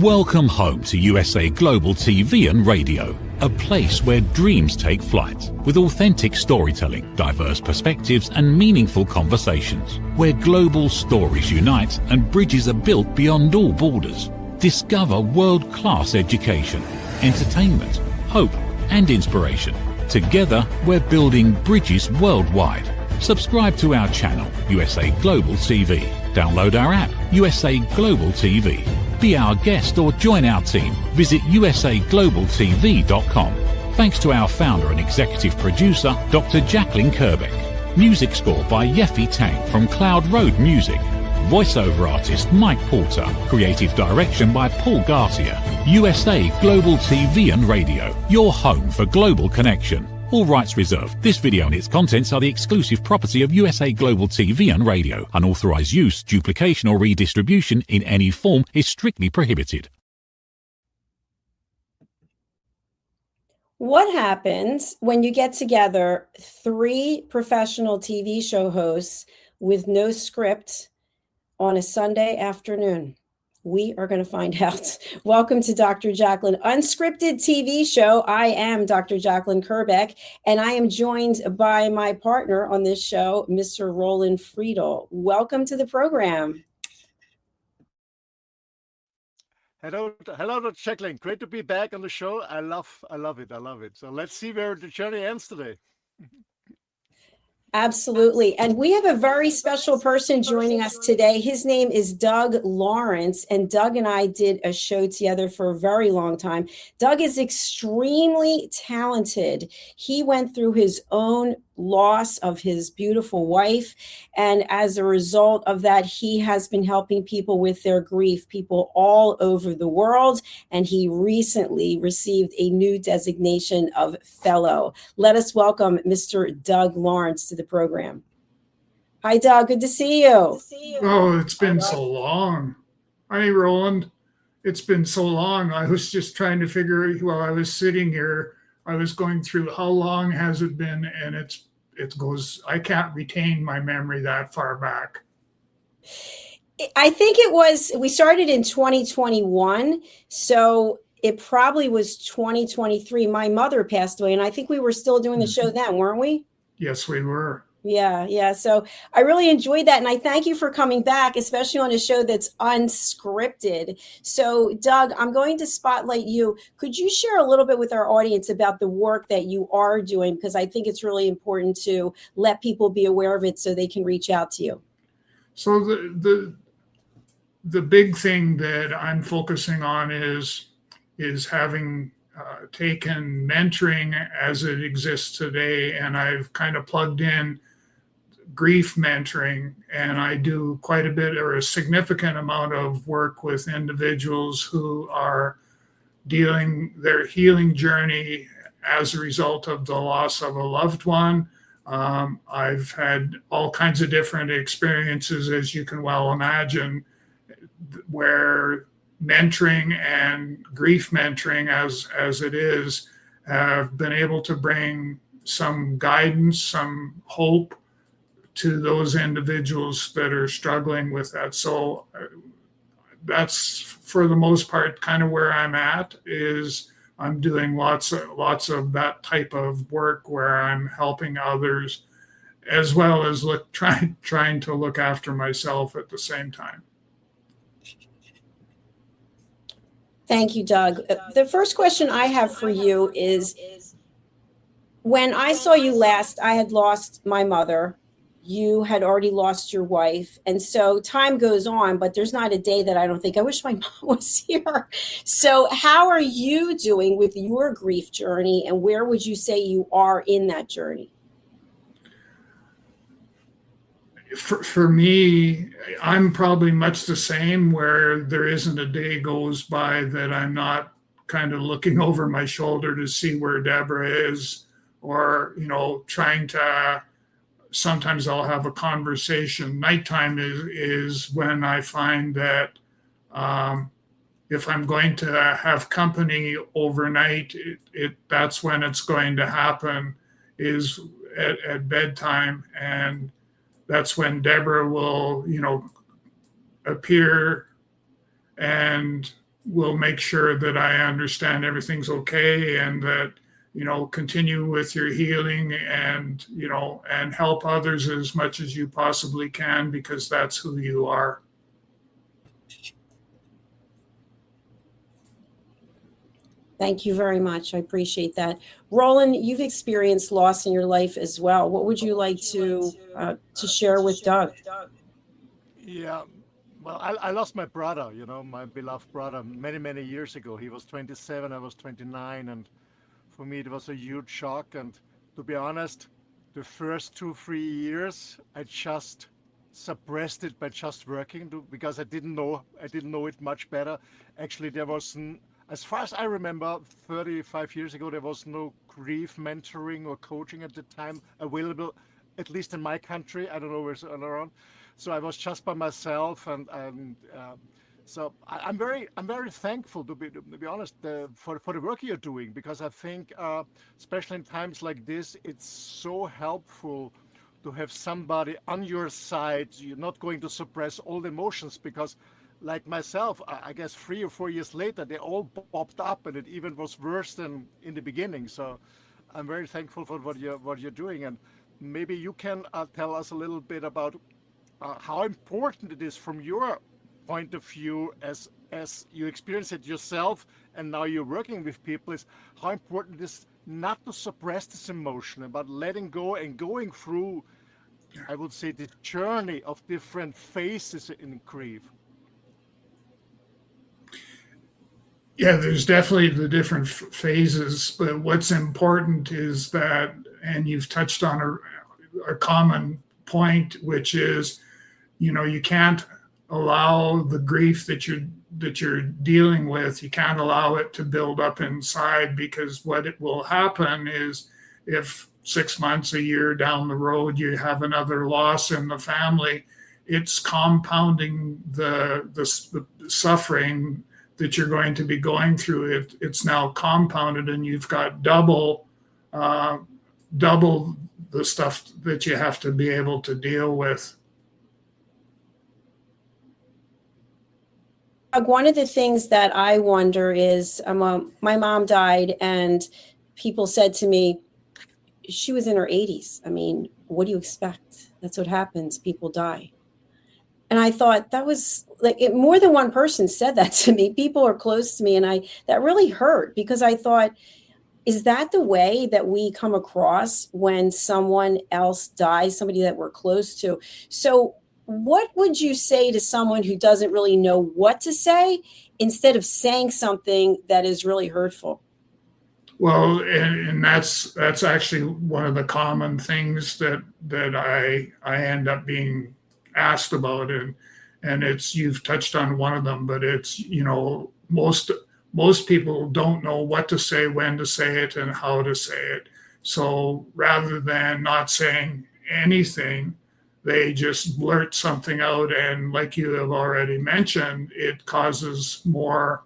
Welcome home to USA Global TV and Radio, a place where dreams take flight, with authentic storytelling, diverse perspectives and meaningful conversations, where global stories unite and bridges are built beyond all borders. Discover world-class education, entertainment, hope and inspiration. Together, we're building bridges worldwide. Subscribe to our channel, USA Global TV. Download our app, USA Global TV. Be our guest or join our team. Visit usaglobaltv.com. Thanks to our founder and executive producer, Dr. Jacalyn Kerbeck. Music score by Yeffy Tang from Cloud Road Music. Voiceover artist Mike Porter. Creative direction by Paul Garcia. USA Global TV and Radio. Your home for global connection. All rights reserved. This video and its contents are the exclusive property of USA Global TV and Radio. Unauthorized use, duplication or redistribution in any form is strictly prohibited. What happens when you get together 3 professional TV show hosts with no script on a Sunday afternoon? We are going to find out. Welcome to Dr. Jacalyn Unscripted TV show. I am Dr. Jacalyn Kerbeck, and I am joined by my partner on this show, Mr. Roland Friedl. Welcome to the program. Hello, Dr. Jacalyn. Great to be back on the show. I love it. So let's see where the journey ends today. Absolutely. And we have a very special person joining us today. His name is Doug Lawrence, and Doug and I did a show together for a very long time. Doug is extremely talented. He went through his own loss of his beautiful wife, and as a result of that, he has been helping people with their grief, people all over the world, and he recently received a new designation of fellow. Let us welcome Mr. Doug Lawrence to the program. Hi, Doug. Good to see you. Oh, it's been so long. Hi, Roland. It's been so long. I was just trying to figure while I was sitting here, I was going through how long has it been, and it goes, I can't retain my memory that far back. I think we started in 2021, so it probably was 2023. My mother passed away, and I think we were still doing the show then, weren't we? Yes, we were. Yeah. So I really enjoyed that. And I thank you for coming back, especially on a show that's unscripted. So, Doug, I'm going to spotlight you. Could you share a little bit with our audience about the work that you are doing? Because I think it's really important to let people be aware of it so they can reach out to you. So the big thing that I'm focusing on is having taken mentoring as it exists today, and I've kind of plugged in grief mentoring, and I do quite a bit or a significant amount of work with individuals who are dealing their healing journey as a result of the loss of a loved one. I've had all kinds of different experiences, as you can well imagine, where mentoring and grief mentoring as it is have been able to bring some guidance, some hope to those individuals that are struggling with that. So that's for the most part kind of where I'm at. Is I'm doing lots of that type of work where I'm helping others as well as trying to look after myself at the same time. Thank you, Doug. The first question I have for you is, when I saw you last, I had lost my mother. You had already lost your wife. And so time goes on, but there's not a day that I don't think, I wish my mom was here. So how are you doing with your grief journey, and where would you say you are in that journey? For me, I'm probably much the same, where there isn't a day goes by that I'm not kind of looking over my shoulder to see where Deborah is, or, trying to, sometimes I'll have a conversation. Nighttime is when I find that if I'm going to have company overnight, that's when it's going to happen, is at bedtime. And that's when Deborah will, appear and will make sure that I understand everything's okay, and that, continue with your healing, and, and help others as much as you possibly can, because that's who you are. Thank you very much. I appreciate that. Roland, you've experienced loss in your life as well. What would you like to share with Doug? Yeah, well, I lost my brother, my beloved brother, many, many years ago. He was 27, I was 29, and for me it was a huge shock. And to be honest, the first 2-3 years I just suppressed it by just working, because I didn't know it much better. Actually, there was, as far as I remember, 35 years ago, there was no grief mentoring or coaching at the time available, at least in my country. I don't know where's around. So I was just by myself, and so I'm very thankful, to be honest, for the work you're doing, because I think, especially in times like this, it's so helpful to have somebody on your side. You're not going to suppress all the emotions, because, like myself, I guess 3 or 4 years later, they all popped up, and it even was worse than in the beginning. So I'm very thankful for what you're doing, and maybe you can tell us a little bit about how important it is from your point of view, as you experience it yourself, and now you're working with people, is how important it is not to suppress this emotion, but letting go and going through, I would say, the journey of different phases in grief. Yeah, there's definitely the different phases, but what's important is that, and you've touched on a common point, which is, you can't allow the grief that you're dealing with, you can't allow it to build up inside, because what it will happen is, if 6 months, a year down the road, you have another loss in the family, it's compounding the suffering that you're going to be going through. It's now compounded, and you've got double the stuff that you have to be able to deal with. One of the things that I wonder is, my mom died, and people said to me, she was in her 80s. I mean, what do you expect? That's what happens. People die. And I thought that was like, more than one person said that to me. People are close to me, and that really hurt, because I thought, is that the way that we come across when someone else dies, somebody that we're close to? So what would you say to someone who doesn't really know what to say, instead of saying something that is really hurtful? Well, and that's actually one of the common things that I end up being asked about, and it's, you've touched on one of them, but it's, most people don't know what to say, when to say it, and how to say it. So rather than not saying anything, they just blurt something out, and like you have already mentioned, it causes more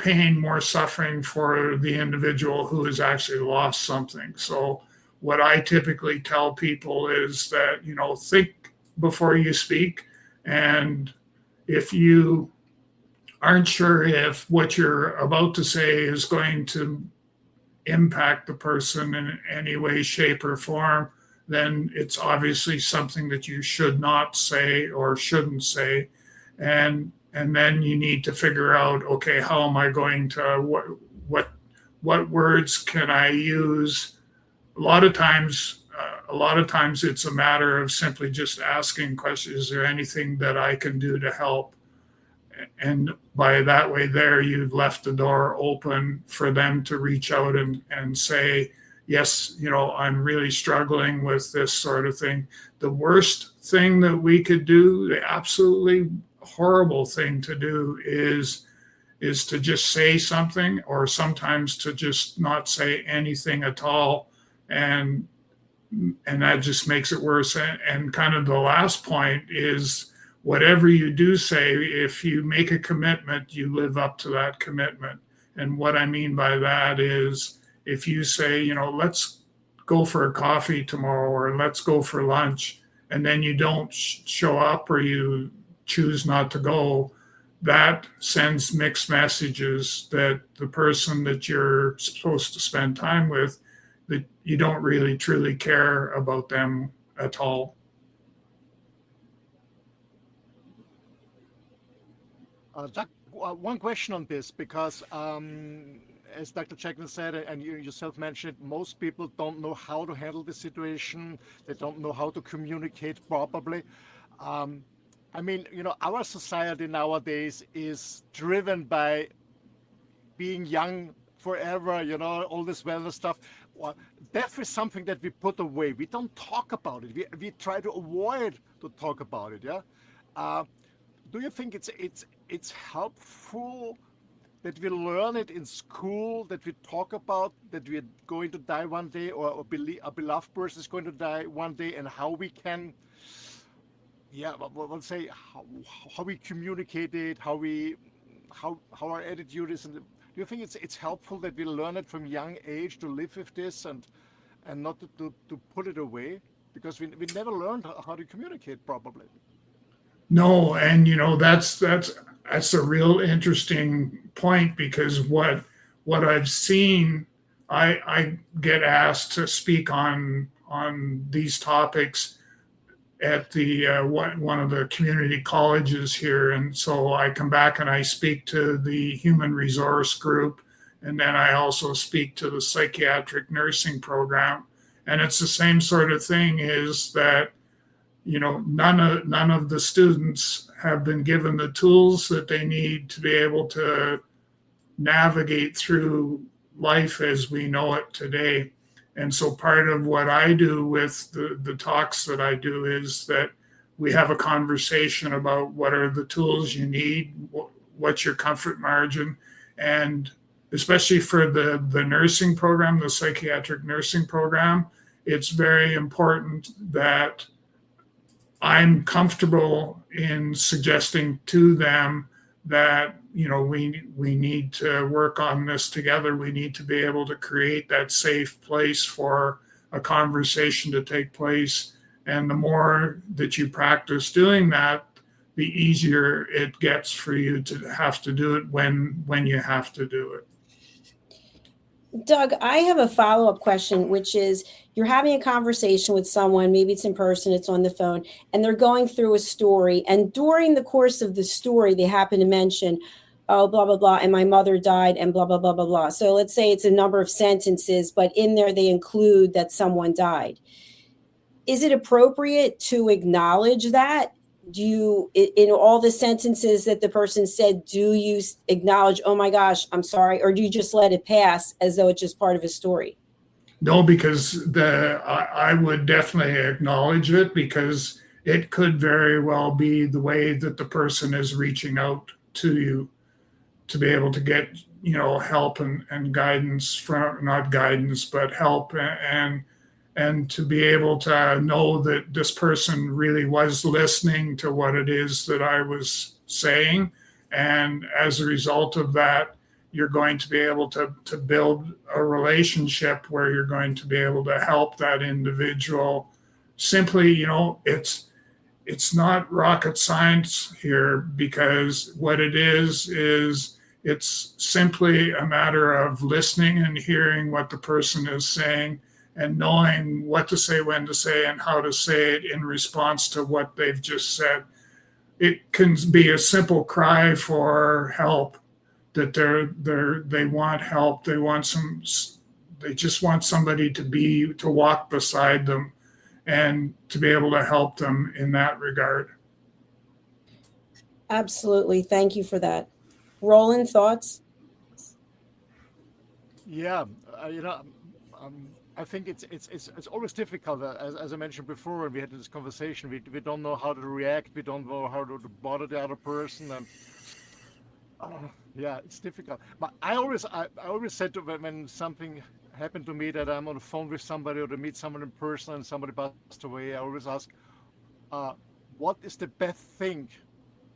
pain, more suffering for the individual who has actually lost something. So what I typically tell people is that, think before you speak, and if you aren't sure if what you're about to say is going to impact the person in any way, shape, or form, then it's obviously something that you should not say or shouldn't say. And then you need to figure out, okay, how am I going to, what words can I use? A lot of times it's a matter of simply just asking questions. Is there anything that I can do to help? And by that way there, you've left the door open for them to reach out and say, yes, I'm really struggling with this sort of thing. The worst thing that we could do, the absolutely horrible thing to do, is to just say something, or sometimes to just not say anything at all. And that just makes it worse. And kind of the last point is, whatever you do say, if you make a commitment, you live up to that commitment. And what I mean by that is, if you say, let's go for a coffee tomorrow, or let's go for lunch, and then you don't show up, or you choose not to go, that sends mixed messages that the person that you're supposed to spend time with, that you don't really truly care about them at all. Jack, one question on this, because as Dr. Jacalyn said, and you yourself mentioned, most people don't know how to handle the situation. They don't know how to communicate properly. I mean, our society nowadays is driven by being young forever, all this wellness stuff. Well, death is something that we put away. We don't talk about it. We try to avoid to talk about it. Yeah. Do you think it's helpful that we learn it in school, that we talk about that we're going to die one day, or a beloved person is going to die one day, and how we can, we'll say how we communicate it, how our attitude is, and do you think it's helpful that we learn it from young age to live with this and not to put it away, because we never learned how to communicate properly? No, and that's a real interesting point, because what I've seen, I get asked to speak on these topics at the one of the community colleges here, and so I come back and I speak to the human resource group, and then I also speak to the psychiatric nursing program, and it's the same sort of thing, is that none of the students have been given the tools that they need to be able to navigate through life as we know it today. And so part of what I do with the talks that I do is that we have a conversation about what are the tools you need, what's your comfort margin, and especially for the nursing program, the psychiatric nursing program, it's very important that I'm comfortable in suggesting to them that, we need to work on this together. We need to be able to create that safe place for a conversation to take place. And the more that you practice doing that, the easier it gets for you to have to do it when you have to do it. Doug, I have a follow-up question, which is, you're having a conversation with someone, maybe it's in person, it's on the phone, and they're going through a story. And during the course of the story, they happen to mention, oh, blah, blah, blah, and my mother died, and blah, blah, blah, blah, blah. So let's say it's a number of sentences, but in there they include that someone died. Is it appropriate to acknowledge that? Do you, in all the sentences that the person said, do you acknowledge, oh my gosh, I'm sorry, or do you just let it pass as though it's just part of a story? No, because I would definitely acknowledge it, because it could very well be the way that the person is reaching out to you to be able to get, help and guidance from, not guidance, but help, and to be able to know that this person really was listening to what it is that I was saying. And as a result of that, you're going to be able to build a relationship where you're going to be able to help that individual. Simply, it's not rocket science here, because what it is it's simply a matter of listening and hearing what the person is saying, and knowing what to say, when to say, and how to say it in response to what they've just said. It can be a simple cry for help, that they want help. They just want somebody to walk beside them and to be able to help them in that regard. Absolutely. Thank you for that. Roland, thoughts? Yeah, I think it's always difficult, as I mentioned before when we had this conversation. We don't know how to react. We don't know how to bother the other person, and it's difficult. But I always said when something happened to me, that I'm on the phone with somebody or to meet someone in person and somebody passed away, I always ask, what is the best thing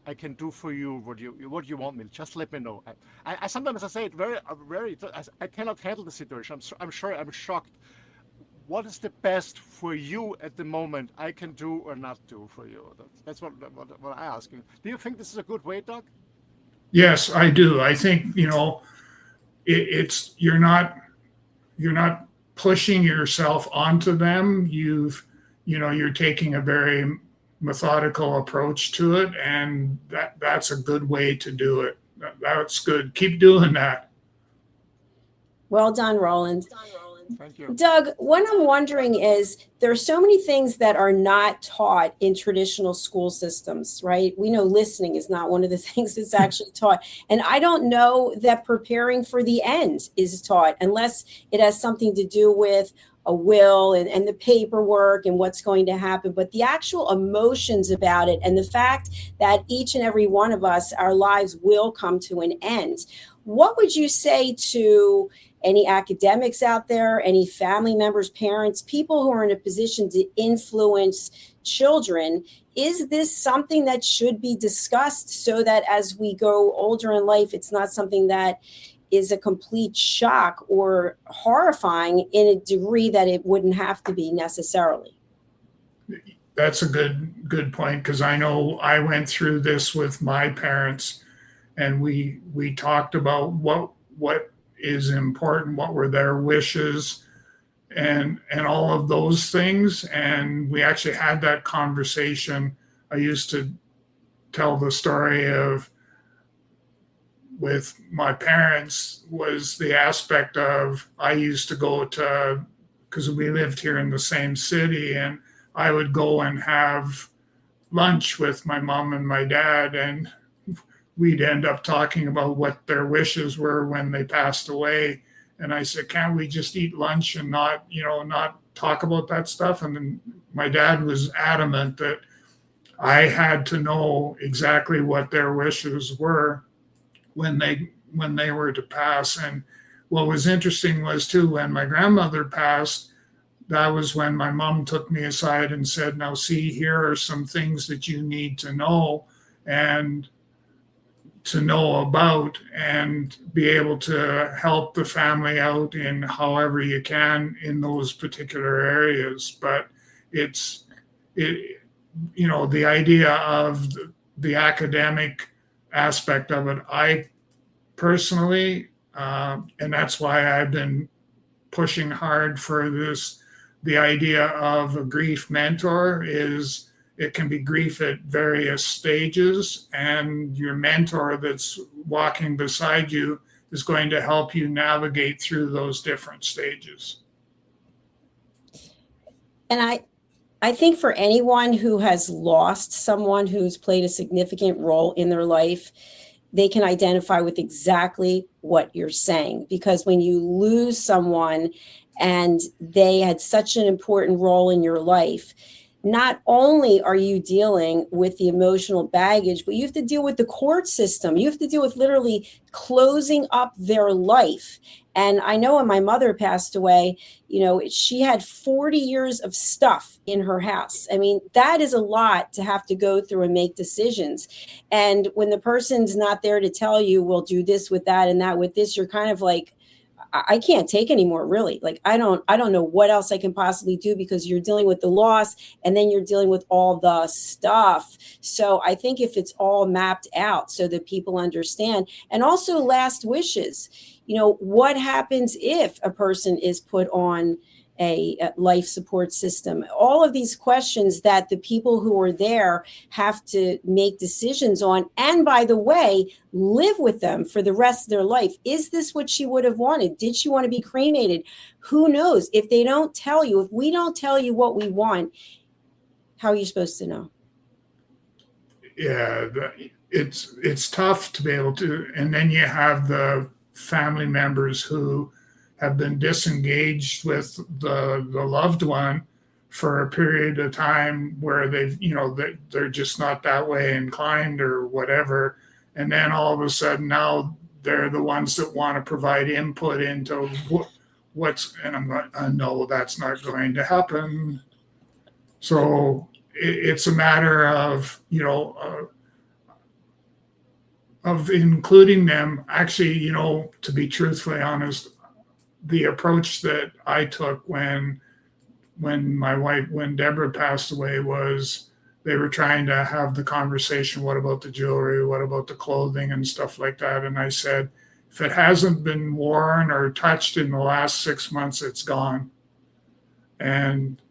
I can do for you? What you want me? Just let me know. I sometimes I say it very. I cannot handle the situation. I'm shocked. What is the best for you at the moment I can do or not do for you? That's what I ask you. Do you think this is a good way, Doug? Yes, I do. I think, it's you're not pushing yourself onto them. You're taking a very methodical approach to it, and that's a good way to do it. That's good. Keep doing that. Well done, Roland. Thank you. Doug, what I'm wondering is there are so many things that are not taught in traditional school systems, right? We know listening is not one of the things that's actually taught. And I don't know that preparing for the end is taught unless it has something to do with a will and the paperwork and what's going to happen. But the actual emotions about it and the fact that each and every one of us, our lives will come to an end. What would you say to any academics out there, any family members, parents, people who are in a position to influence children? Is this something that should be discussed so that as we go older in life, it's not something that is a complete shock or horrifying in a degree that it wouldn't have to be necessarily? That's a good point, because I know I went through this with my parents, and we talked about what is important, what were their wishes, and all of those things. And we actually had that conversation. I used to tell the story of with my parents was the aspect of I used to go to, because we lived here in the same city, and I would go and have lunch with my mom and my dad, and we'd end up talking about what their wishes were when they passed away. And I said, can't we just eat lunch and not talk about that stuff? And then my dad was adamant that I had to know exactly what their wishes were when they were to pass. And what was interesting was too, when my grandmother passed, that was when my mom took me aside and said, now see, here are some things that you need to know and to know about, and be able to help the family out in however you can in those particular areas. But the idea of the academic aspect of it, I personally, and that's why I've been pushing hard for this, the idea of a grief mentor is it can be grief at various stages, and your mentor that's walking beside you is going to help you navigate through those different stages. And I think for anyone who has lost someone who's played a significant role in their life, they can identify with exactly what you're saying. Because when you lose someone and they had such an important role in your life, not only are you dealing with the emotional baggage, but you have to deal with the court system. You have to deal with literally closing up their life. And I know when my mother passed away, she had 40 years of stuff in her house. I mean, that is a lot to have to go through and make decisions. And when the person's not there to tell you, we'll do this with that and that with this, you're kind of like, I can't take anymore, really. Like, I don't know what else I can possibly do, because you're dealing with the loss and then you're dealing with all the stuff. So I think if it's all mapped out so that people understand, and also last wishes, what happens if a person is put on a life support system? All of these questions that the people who are there have to make decisions on. And by the way, live with them for the rest of their life. Is this what she would have wanted? Did she want to be cremated? Who knows? If they don't tell you, if we don't tell you what we want, how are you supposed to know? Yeah, it's tough to be able to. And then you have the family members who have been disengaged with the loved one for a period of time where they're just not that way inclined or whatever. And then all of a sudden now they're the ones that want to provide input into and I'm going, no, that's not going to happen. So it's a matter of, of including them. Actually, to be truthfully honest, the approach that I took when Deborah passed away was they were trying to have the conversation, what about the jewelry? What about the clothing and stuff like that? And I said, if it hasn't been worn or touched in the last 6 months, it's gone. And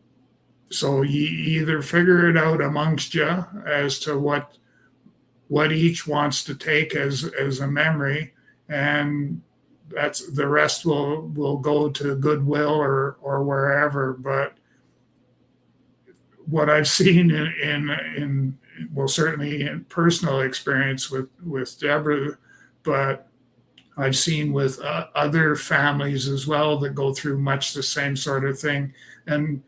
so you either figure it out amongst you as to what each wants to take as a memory, and that's the rest will go to Goodwill or wherever. But what I've seen in well, certainly in personal experience with Deborah, but I've seen with other families as well that go through much the same sort of thing, and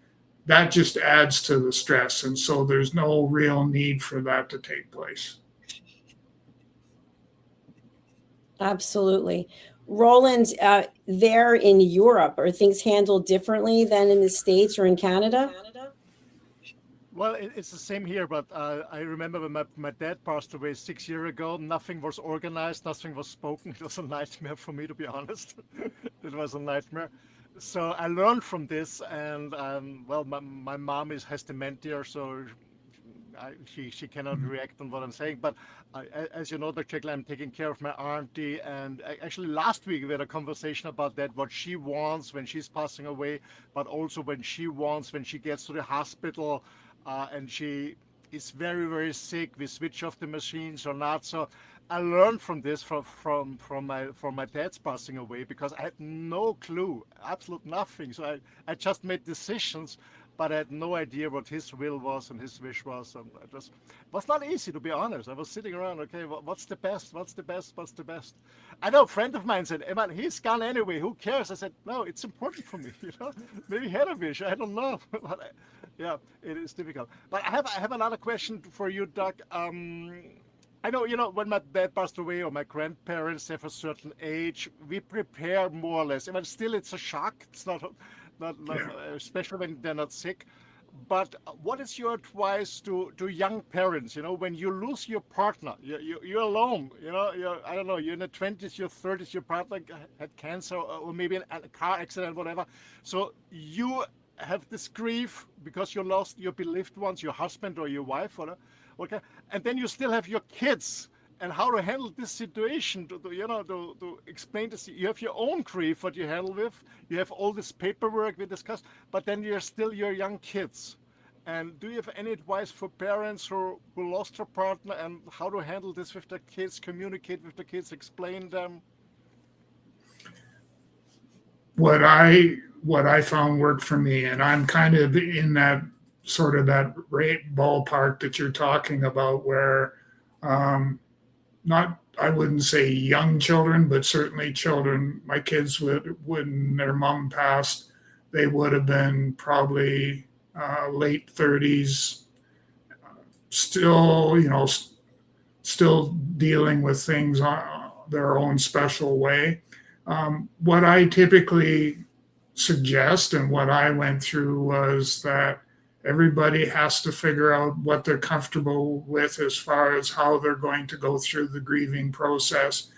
that just adds to the stress. And so there's no real need for that to take place. Absolutely. Roland, there in Europe, are things handled differently than in the States or in Canada? Well, it's the same here, but I remember when my dad passed away 6 years ago, nothing was organized, nothing was spoken. It was a nightmare for me, to be honest. It was a nightmare. So I learned from this, and well, my mom has dementia, so she cannot react on what I'm saying. But as you know, Dr. Jacalyn, I'm taking care of my auntie, and actually last week we had a conversation about that, what she wants when she's passing away, but also when she wants when she gets to the hospital, and she is very, very sick. We switch off the machines or not. So I learned from this from my dad's passing away, because I had no clue, absolute nothing. So I just made decisions, but I had no idea what his will was and his wish was. And it was not easy, to be honest. I was sitting around, okay, what's the best? What's the best? What's the best? I know a friend of mine said, hey man, he's gone anyway. Who cares? I said, no, it's important for me. You know, maybe he had a wish. I don't know. But yeah, it is difficult. But I have another question for you, Doug. I know, when my dad passed away or my grandparents have a certain age, we prepare more or less. I mean, still it's a shock. It's not especially when they're not sick. But what is your advice to young parents? When you lose your partner, you're alone. I don't know. You're in the 20s, your 30s. Your partner had cancer or maybe a car accident, whatever. So you have this grief because you lost your beloved ones, your husband or your wife, okay, and then you still have your kids. And how to handle this situation, to explain this. You have your own grief, what you handle with. You have all this paperwork we discussed, but then you're still your young kids. And do you have any advice for parents who lost their partner and how to handle this with their kids, communicate with the kids, explain them? What I found worked for me, and I'm kind of in that sort of that rate ballpark that you're talking about, where I wouldn't say young children, but certainly children. My kids when their mom passed, they would have been probably late 30s, still dealing with things on their own special way. What I typically suggest and what I went through was that everybody has to figure out what they're comfortable with as far as how they're going to go through the grieving process.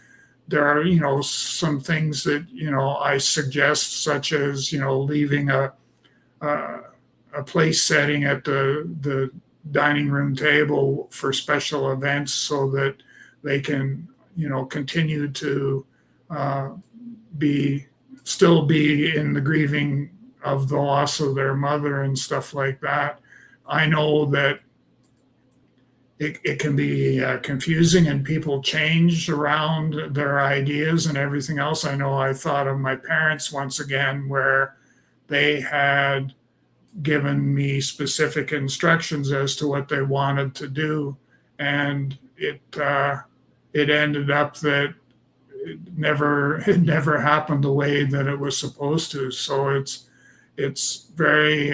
There are, some things that, I suggest, such as, leaving a place setting at the dining room table for special events so that they can, continue to still be in the grieving of the loss of their mother and stuff like that. I know that it can be confusing and people change around their ideas and everything else. I know I thought of my parents once again, where they had given me specific instructions as to what they wanted to do. And it ended up that it never happened the way that it was supposed to. So it's very,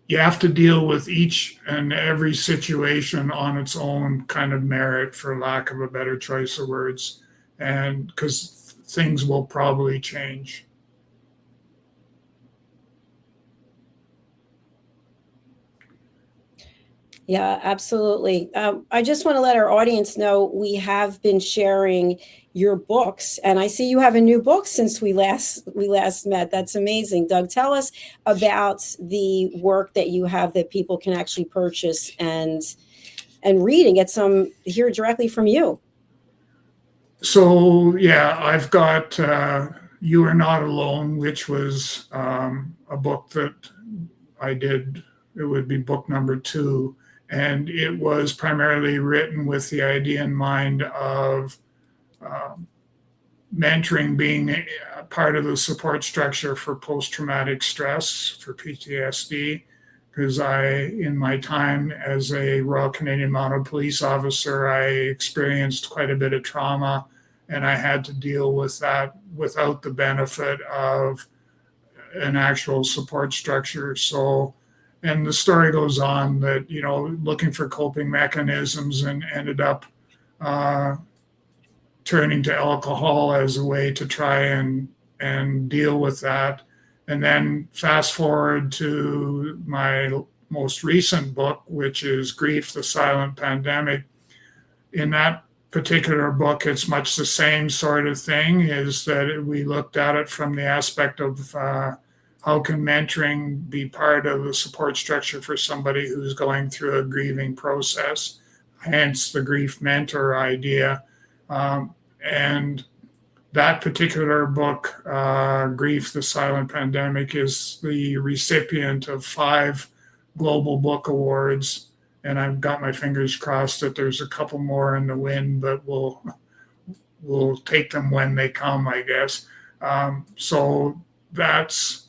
you have to deal with each and every situation on its own kind of merit, for lack of a better choice of words, and because things will probably change. Yeah, absolutely. I just want to let our audience know we have been sharing your books, and I see you have a new book since we last met. That's amazing, Doug. Tell us about the work that you have that people can actually purchase and read and get some hear directly from you. So yeah, I've got You Are Not Alone, which was a book that I did. It would be book number 2, and it was primarily written with the idea in mind of mentoring being a part of the support structure for post-traumatic stress, for PTSD, because in my time as a Royal Canadian Mounted Police officer, I experienced quite a bit of trauma, and I had to deal with that without the benefit of an actual support structure. So, and the story goes on that, looking for coping mechanisms and ended up turning to alcohol as a way to try and deal with that. And then fast forward to my most recent book, which is Grief, the Silent Pandemic. In that particular book, it's much the same sort of thing, is that we looked at it from the aspect of how can mentoring be part of the support structure for somebody who's going through a grieving process, hence the grief mentor idea. And that particular book, Grief, the Silent Pandemic, is the recipient of 5 Global Book Awards. And I've got my fingers crossed that there's a couple more in the wind, but we'll take them when they come, I guess. So that's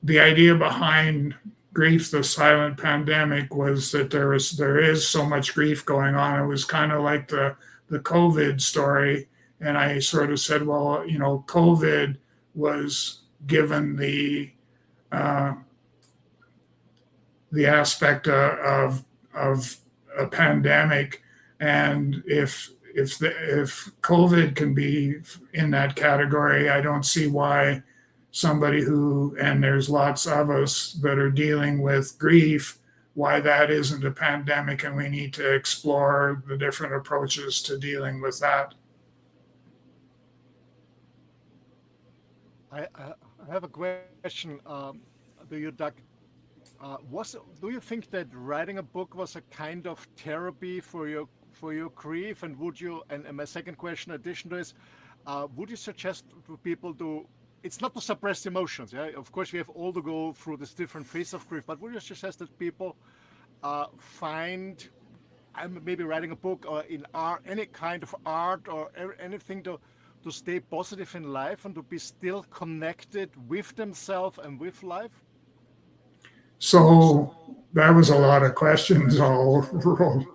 the idea behind Grief, the Silent Pandemic, was that there is so much grief going on. It was kind of like the COVID story. And I sort of said, well, COVID was given the aspect of a pandemic. And if COVID can be in that category, I don't see why somebody and there's lots of us that are dealing with grief, why that isn't a pandemic, and we need to explore the different approaches to dealing with that. I have a question to you, Doug. Do you think that writing a book was a kind of therapy for your grief? And and my second question, in addition to this, would you suggest to people it's not to suppress emotions, yeah? Of course, we have all to go through this different phase of grief, but would you suggest that people find maybe writing a book or in art, any kind of art or anything to stay positive in life and to be still connected with themselves and with life? So that was a lot of questions all rolled.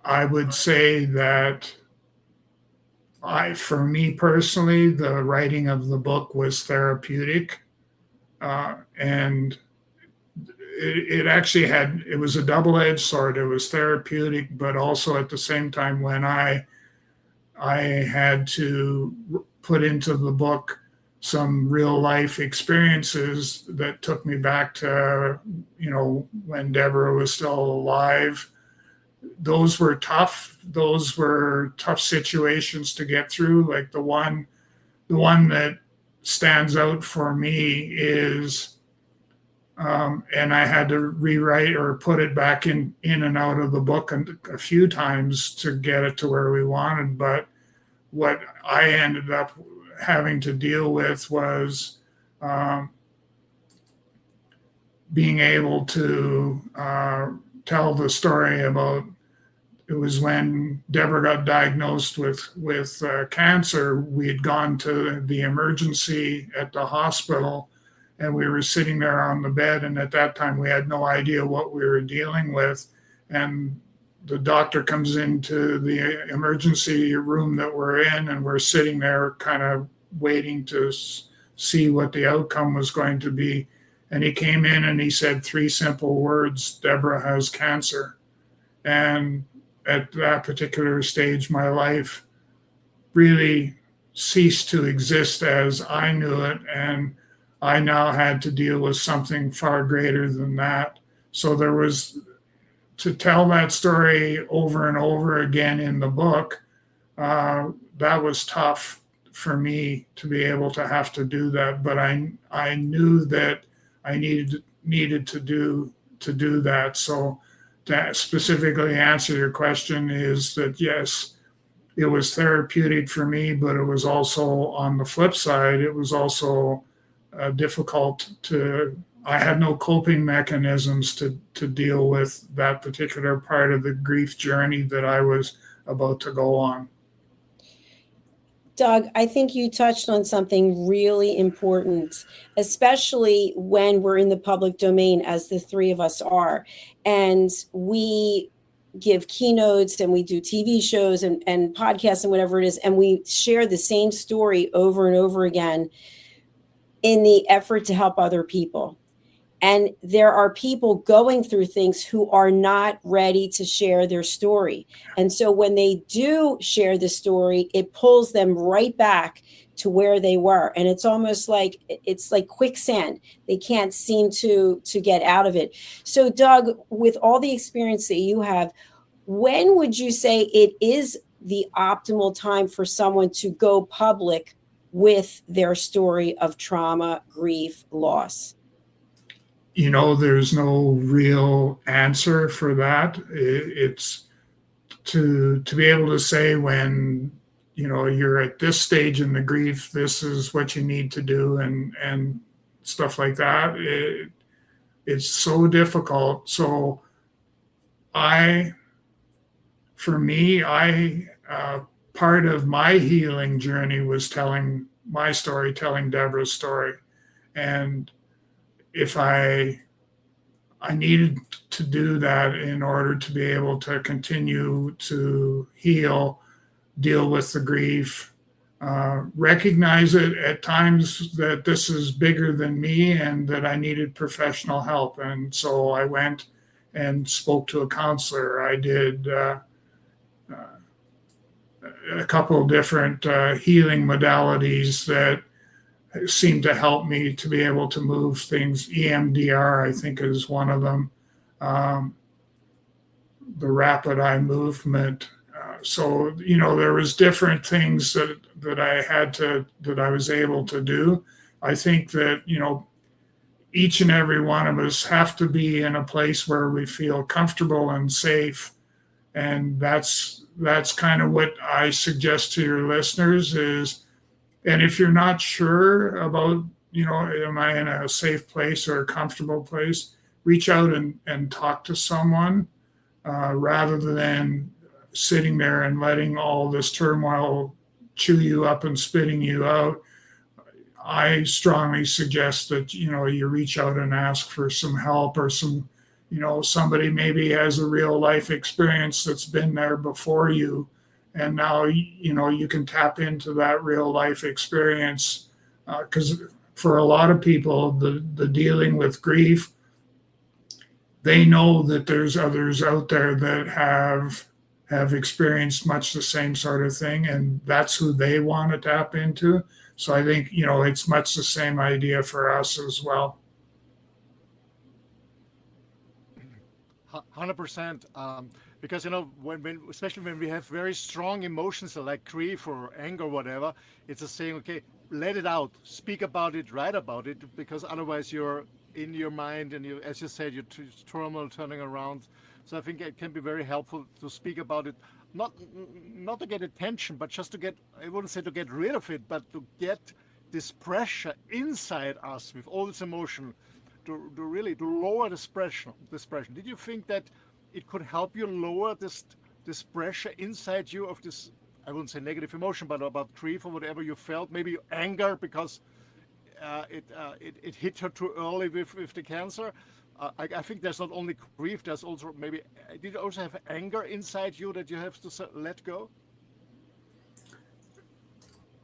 I would say that for me personally, the writing of the book was therapeutic, and it was a double-edged sword. It was therapeutic, but also at the same time, when I had to put into the book some real life experiences that took me back to, when Deborah was still alive. Those were tough. Those were tough situations to get through. Like the one that stands out for me is, and I had to rewrite or put it back in and out of the book a few times to get it to where we wanted. But what I ended up having to deal with was being able to tell the story about, it was when Deborah got diagnosed with cancer. We had gone to the emergency at the hospital, and we were sitting there on the bed, and at that time we had no idea what we were dealing with. And the doctor comes into the emergency room that we're in, and we're sitting there kind of waiting to see what the outcome was going to be. And he came in and he said 3 simple words: Deborah has cancer. And at that particular stage, my life really ceased to exist as I knew it. And I now had to deal with something far greater than that. So there was, to tell that story over and over again in the book, that was tough for me to be able to have to do that. But I knew that I needed to do that. So to specifically answer your question is that yes, it was therapeutic for me, but it was also, on the flip side, it was also difficult to, I had no coping mechanisms to deal with that particular part of the grief journey that I was about to go on. Doug, I think you touched on something really important, especially when we're in the public domain, as the three of us are. And we give keynotes and we do TV shows and podcasts and whatever it is, and we share the same story over and over again in the effort to help other people. And there are people going through things who are not ready to share their story. And so when they do share the story, it pulls them right back to where they were. And it's almost like, it's like quicksand. They can't seem to get out of it. So Doug, with all the experience that you have, when would you say it is the optimal time for someone to go public with their story of trauma, grief, loss? You know, there's no real answer for that. It's to be able to say, when, you know, you're at this stage in the grief, this is what you need to do, and stuff like that. It's so difficult. So for me, part of my healing journey was telling my story, telling Deborah's story. And if I needed to do that in order to be able to continue to heal, deal with the grief, recognize it at times that this is bigger than me and that I needed professional help. And so I went and spoke to a counselor. I did a couple of different healing modalities that seemed to help me to be able to move things. EMDR, I think, is one of them. The rapid eye movement. So, you know, there was different things that I was able to do. I think that, you know, each and every one of us have to be in a place where we feel comfortable and safe. And that's kind of what I suggest to your listeners is, and if you're not sure about, you know, am I in a safe place or a comfortable place, reach out and talk to someone rather than sitting there and letting all this turmoil chew you up and spitting you out. I strongly suggest that, you know, you reach out and ask for some help, or some, you know, somebody maybe has a real life experience that's been there before you. And now, you know, you can tap into that real life experience, because for a lot of people, the dealing with grief, they know that there's others out there that have experienced much the same sort of thing, and that's who they want to tap into. So I think, you know, it's much the same idea for us as well. 100%. Because, you know, especially when we have very strong emotions like grief or anger or whatever, it's a saying, okay, let it out, speak about it, write about it, because otherwise you're in your mind and you, as you said, your turmoil turning around. So I think it can be very helpful to speak about it, not to get attention, but just to get, I wouldn't say to get rid of it, but to get this pressure inside us with all this emotion, to really lower this pressure. Did you think that it could help you lower this pressure inside you of this, I wouldn't say negative emotion, but about grief or whatever you felt, maybe anger because it hit her too early with the cancer? I think there's not only grief, there's also maybe, did you also have anger inside you that you have to let go?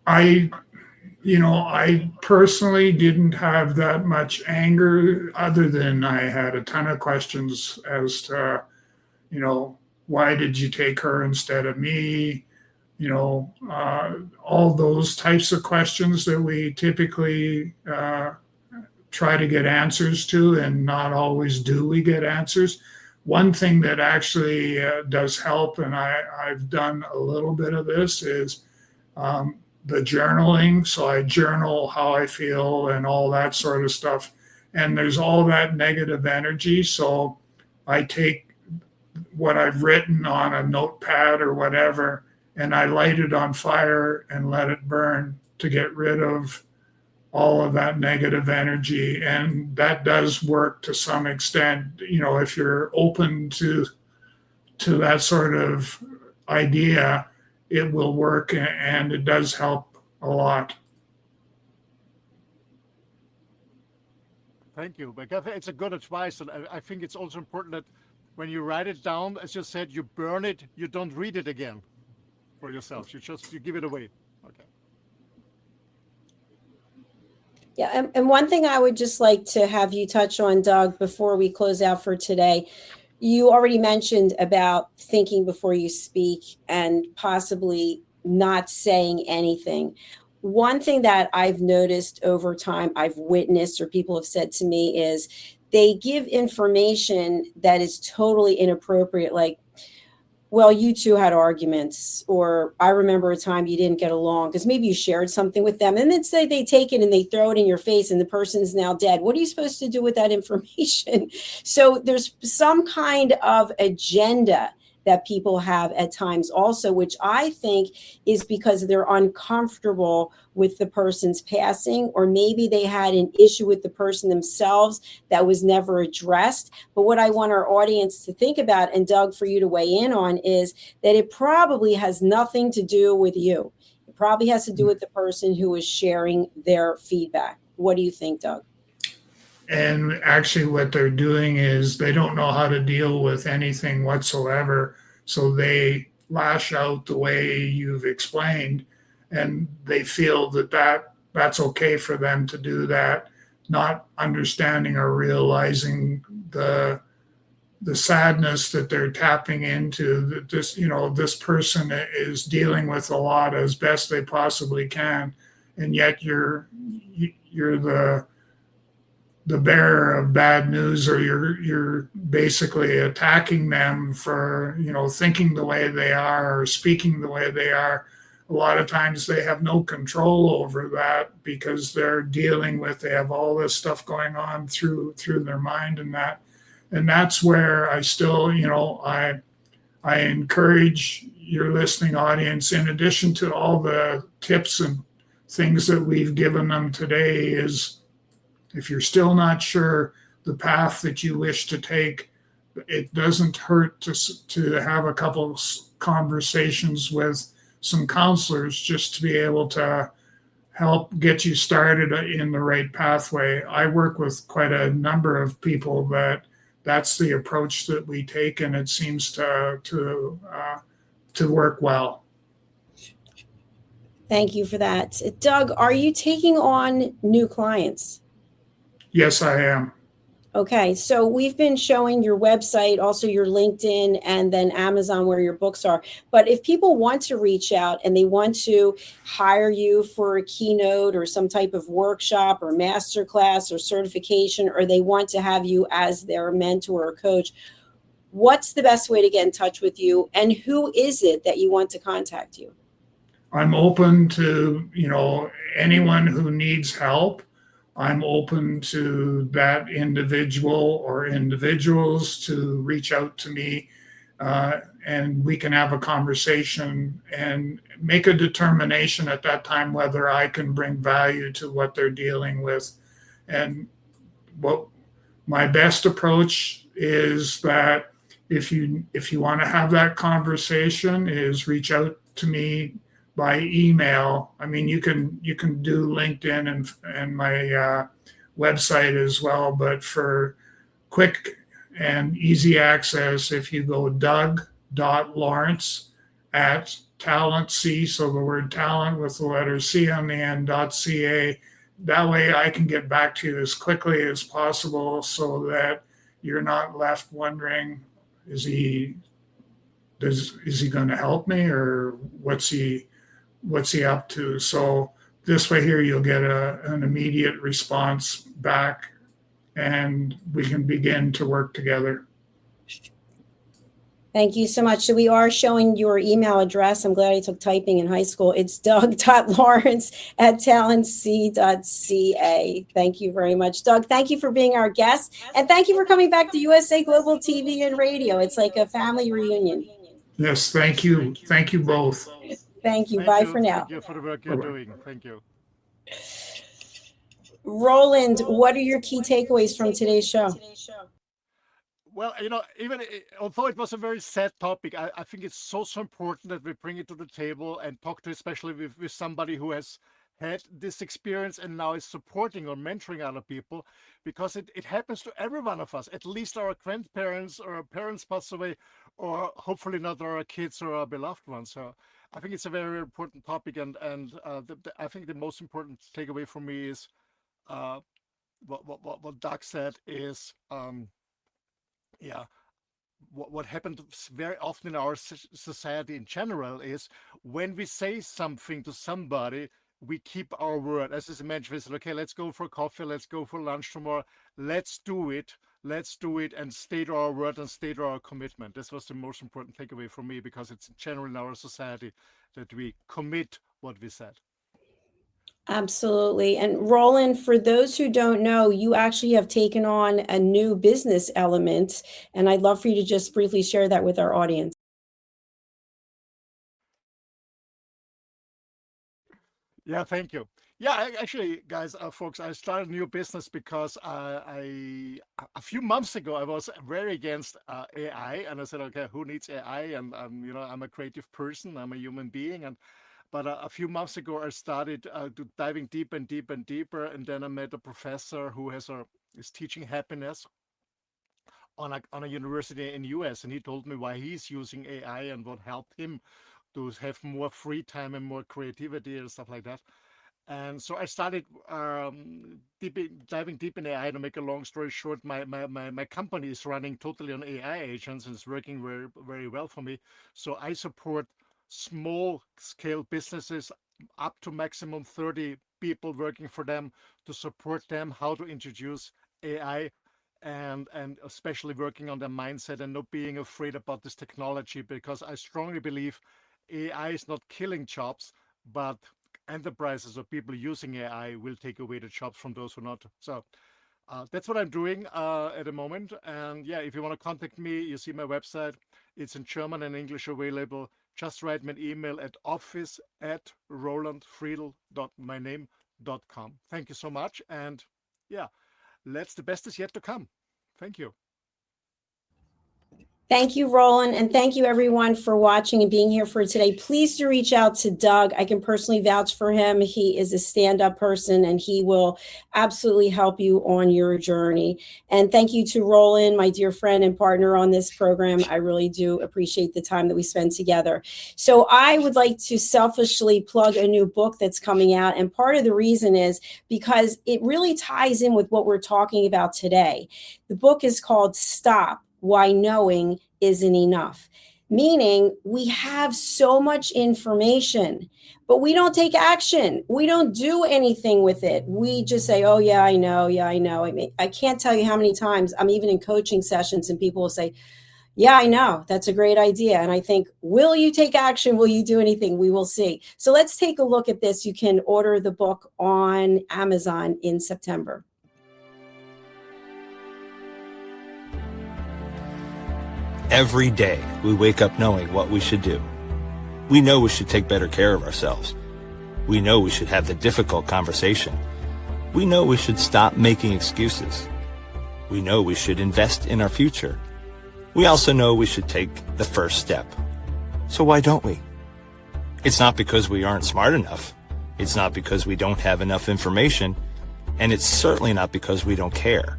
I personally didn't have that much anger, other than I had a ton of questions as to, you know, why did you take her instead of me? You know, all those types of questions that we typically try to get answers to, and not always do we get answers. One thing that actually does help, and I've done a little bit of this, is the journaling. So I journal how I feel and all that sort of stuff. And there's all that negative energy. So I take what I've written on a notepad or whatever, and I light it on fire and let it burn to get rid of all of that negative energy. And that does work to some extent. You know, if you're open to that sort of idea, it will work, and it does help a lot. Thank you. Because it's a good advice, and I think it's also important that when you write it down, as you said, you burn it. You don't read it again for yourself. You give it away. Okay. Yeah, and one thing I would just like to have you touch on, Doug, before we close out for today. You already mentioned about thinking before you speak and possibly not saying anything. One thing that I've noticed over time, I've witnessed, or people have said to me, is they give information that is totally inappropriate. Like, well, you two had arguments, or I remember a time you didn't get along because maybe you shared something with them, and then say they take it and they throw it in your face and the person's now dead. What are you supposed to do with that information? So there's some kind of agenda that people have at times also, which I think is because they're uncomfortable with the person's passing, or maybe they had an issue with the person themselves that was never addressed. But what I want our audience to think about, and Doug, for you to weigh in on, is that it probably has nothing to do with you. It probably has to do with the person who is sharing their feedback. What do you think, Doug? And actually what they're doing is they don't know how to deal with anything whatsoever. So they lash out the way you've explained, and they feel that's okay for them to do that, not understanding or realizing the sadness that they're tapping into, that this person is dealing with a lot as best they possibly can. And yet you're the bearer of bad news, or you're basically attacking them for, thinking the way they are or speaking the way they are. A lot of times they have no control over that because they're dealing with, they have all this stuff going on through their mind, and that's where I still, I encourage your listening audience, in addition to all the tips and things that we've given them today, is if you're still not sure the path that you wish to take, it doesn't hurt to have a couple conversations with some counselors just to be able to help get you started in the right pathway. I work with quite a number of people that's the approach that we take, and it seems to work well. Thank you for that. Doug, are you taking on new clients? Yes, I am. Okay, so we've been showing your website, also your LinkedIn, and then Amazon, where your books are. But if people want to reach out and they want to hire you for a keynote or some type of workshop or masterclass or certification, or they want to have you as their mentor or coach, what's the best way to get in touch with you? And who is it that you want to contact you? I'm open to, anyone who needs help. I'm open to that individual or individuals to reach out to me, and we can have a conversation and make a determination at that time whether I can bring value to what they're dealing with. And what my best approach is that if you want to have that conversation, is reach out to me by email. I mean, you can do LinkedIn and my website as well, but for quick and easy access, if you go doug.lawrence@talentc, so the word talent with the letter C on the end, .ca, that way I can get back to you as quickly as possible, so that you're not left wondering, is he going to help me, or what's he up to? So this way here, you'll get an immediate response back, and we can begin to work together. Thank you so much. So we are showing your email address. I'm glad I took typing in high school. It's doug.lawrence@talentc.ca. Thank you very much, Doug. Thank you for being our guest. And thank you for coming back to USA Global TV and Radio. It's like a family reunion. Yes, thank you. Thank you both. Thank you. Bye for now. Thank you for the work you're doing. Thank you. Roland, what are your key takeaways from today's show? Well, even although it was a very sad topic, I think it's so important that we bring it to the table and talk to, especially with somebody who has had this experience and now is supporting or mentoring other people, because it happens to every one of us. At least our grandparents or our parents pass away, or hopefully not our kids or our beloved ones. So I think it's a very important topic, and I think the most important takeaway for me is what Doug said is. What happened very often in our society in general is when we say something to somebody, we keep our word. As I mentioned, we said, okay, let's go for coffee, let's go for lunch tomorrow, let's do it, and stay to our word and stay to our commitment. This was the most important takeaway for me, because it's general in our society that we commit what we said. Absolutely. And Roland, for those who don't know, you actually have taken on a new business element, and I'd love for you to just briefly share that with our audience. Yeah, thank you. Yeah, actually, guys, folks, I started a new business because a few months ago I was very against AI, and I said, okay, who needs AI? And I'm a creative person, I'm a human being, But a few months ago, I started diving deeper and deeper and deeper, and then I met a professor who is teaching happiness on a university in US, and he told me why he's using AI and what helped him to have more free time and more creativity and stuff like that. And so I started diving deep in AI. To make a long story short, my company is running totally on AI agents, and it's working very, very well for me. So I support small scale businesses up to maximum 30 people working for them, to support them how to introduce AI, and especially working on their mindset and not being afraid about this technology, because I strongly believe AI is not killing jobs, but enterprises or people using AI will take away the jobs from those who not. So that's what I'm doing at the moment. And yeah, if you want to contact me, you see my website. It's in German and English available. Just write me an email at office@rolandfriedl.myname.com. Thank you so much. And yeah, the best is yet to come. Thank you. Thank you, Roland, and thank you everyone for watching and being here for today. Please do reach out to Doug. I can personally vouch for him. He is a stand-up person, and he will absolutely help you on your journey. And thank you to Roland, my dear friend and partner on this program. I really do appreciate the time that we spend together. So I would like to selfishly plug a new book that's coming out, and part of the reason is because it really ties in with what we're talking about today. The book is called Stop: Why Knowing Isn't Enough. Meaning, we have so much information, but we don't take action. We don't do anything with it. We just say, oh, yeah, I know. Yeah, I know. I mean, I can't tell you how many times I'm even in coaching sessions and people will say, yeah, I know. That's a great idea. And I think, will you take action? Will you do anything? We will see. So let's take a look at this. You can order the book on Amazon in September. Every day, we wake up knowing what we should do. We know we should take better care of ourselves. We know we should have the difficult conversation. We know we should stop making excuses. We know we should invest in our future. We also know we should take the first step. So why don't we? It's not because we aren't smart enough. It's not because we don't have enough information. And it's certainly not because we don't care.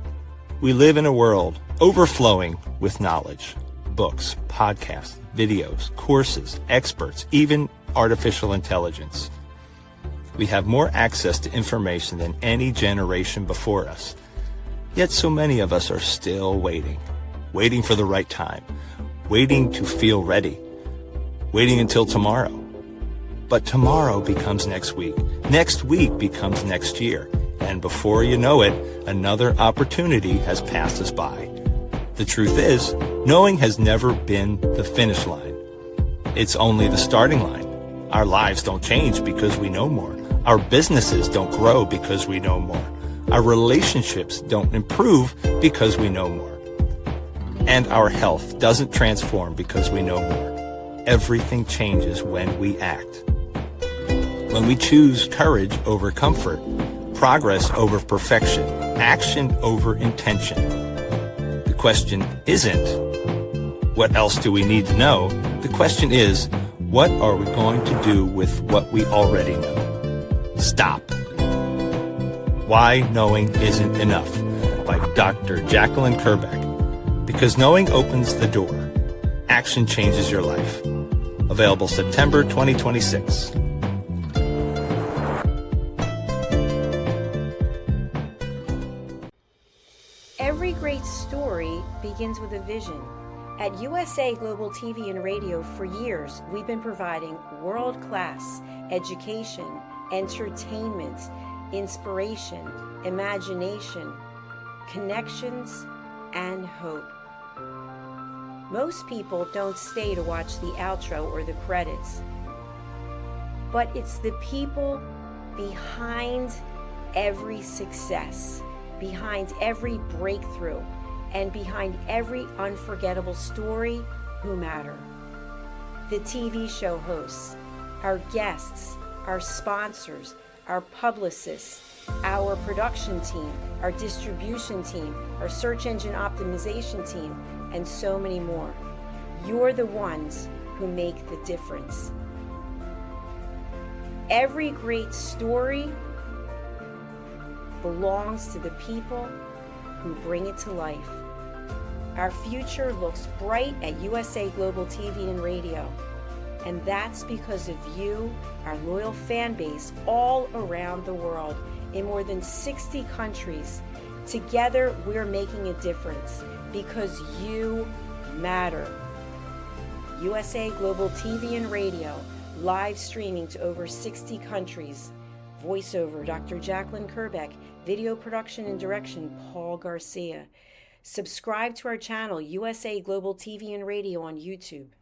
We live in a world overflowing with knowledge. Books, podcasts, videos, courses, experts, even artificial intelligence. We have more access to information than any generation before us. Yet so many of us are still waiting for the right time, waiting to feel ready, waiting until tomorrow. But tomorrow becomes next week. Next week becomes next year. And before you know it, another opportunity has passed us by. The truth is, knowing has never been the finish line. It's only the starting line. Our lives don't change because we know more. Our businesses don't grow because we know more. Our relationships don't improve because we know more. And our health doesn't transform because we know more. Everything changes when we act. When we choose courage over comfort, progress over perfection, action over intention. The question isn't, what else do we need to know? The question is, what are we going to do with what we already know? Stop. Why Knowing Isn't Enough by Dr. Jacalyn Kerbeck. Because knowing opens the door. Action changes your life. Available September 2026. Every great story begins with a vision. At USA Global TV and Radio for years, we've been providing world-class education, entertainment, inspiration, imagination, connections, and hope. Most people don't stay to watch the outro or the credits, but it's the people behind every success, behind every breakthrough, and behind every unforgettable story who matter. The TV show hosts, our guests, our sponsors, our publicists, our production team, our distribution team, our search engine optimization team, and so many more. You're the ones who make the difference. Every great story belongs to the people who bring it to life. Our future looks bright at USA Global TV and Radio, and that's because of you, our loyal fan base all around the world in more than 60 countries. Together, we're making a difference because you matter. USA Global TV and Radio, live streaming to over 60 countries. Voiceover, Dr. Jacalyn Kerbeck. Video production and direction, Paul Garcia. Subscribe to our channel, USA Global TV and Radio on YouTube.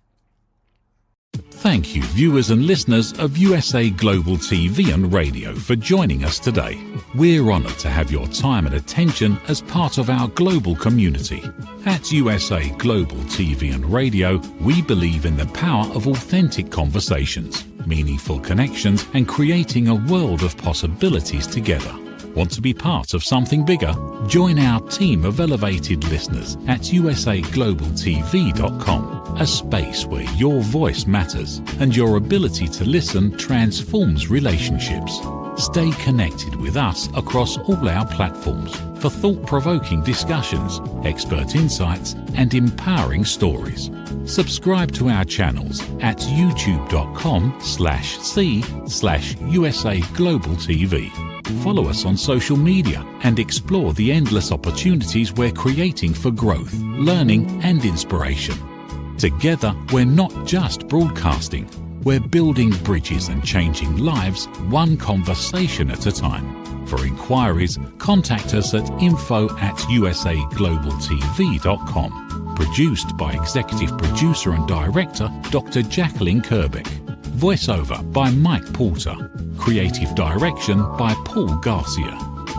Thank you, viewers and listeners of USA Global TV and Radio, for joining us today. We're honoured to have your time and attention as part of our global community. At USA Global TV and Radio, we believe in the power of authentic conversations, meaningful connections, and creating a world of possibilities together. Want to be part of something bigger? Join our team of elevated listeners at usaglobaltv.com, a space where your voice matters and your ability to listen transforms relationships. Stay connected with us across all our platforms for thought-provoking discussions, expert insights, and empowering stories. Subscribe to our channels at youtube.com/c/USA-Global-TV. Follow us on social media and explore the endless opportunities we're creating for growth, learning, and inspiration. Together, we're not just broadcasting, we're building bridges and changing lives one conversation at a time. For inquiries, contact us at info@usaglobaltv.com. Produced by Executive Producer and Director Dr. Jacalyn Kerbeck. Voiceover by Mike Porter. Creative direction by Paul Garcia.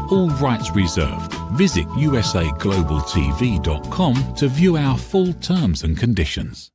All rights reserved. Visit usaglobaltv.com to view our full terms and conditions.